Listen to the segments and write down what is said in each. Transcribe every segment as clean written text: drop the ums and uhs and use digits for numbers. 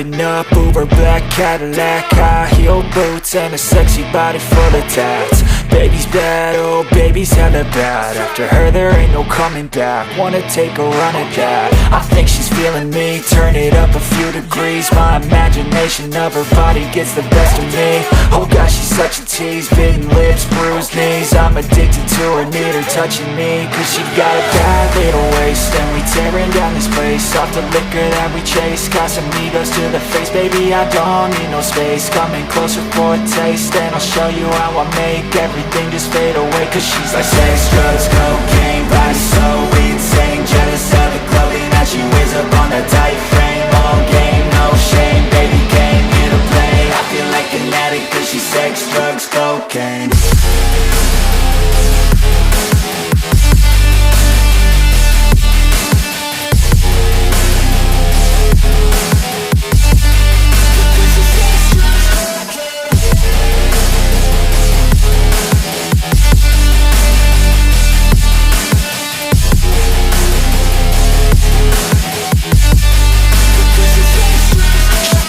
Pulling up Uber black Cadillac, high heel boots and a sexy body full of tats. Baby's bad, oh baby's hella bad. After her there ain't no coming back. Wanna take a run at that. I think she's feeling me, turn it up a few degrees. My imagination of her body gets the best of me. Oh gosh, she's such a tease, bitten lips, bruised knees. I'm addicted to her, need her touching me. Cause she got a bad little waist, and we tearing down this place. Off the liquor that we chase, Casamigos to the face. Baby, I don't need no space. Coming closer for a taste, and I'll show you how I make everything just fade away. Cause she's like sex, drugs, cocaine, body so insane. Jealous of the clothing that she wears up on that tight frame. All game, no shame, baby came here to play. I feel like an addict cause she's sex, drugs, cocaine.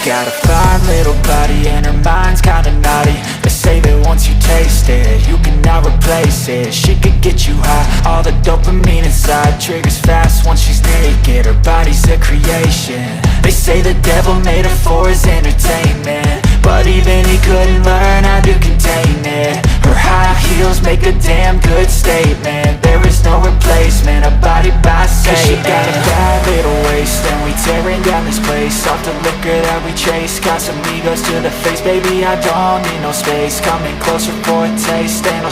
Got a fine little body and her mind's kinda naughty. They say that once you taste it, you cannot replace it. She could get you high, all the dopamine inside triggers fast once she's naked. Her body's a creation. They say the devil made her for his entertainment, but even he couldn't learn how to contain it. Her high heels make a damn good statement. There is no replacement, a body by Satan. Cause she got a bad little waist, and we tearing down this place. Off the liquor that we chase, Casamigos to the face. Baby, I don't need no space. Coming closer for a taste, and I'll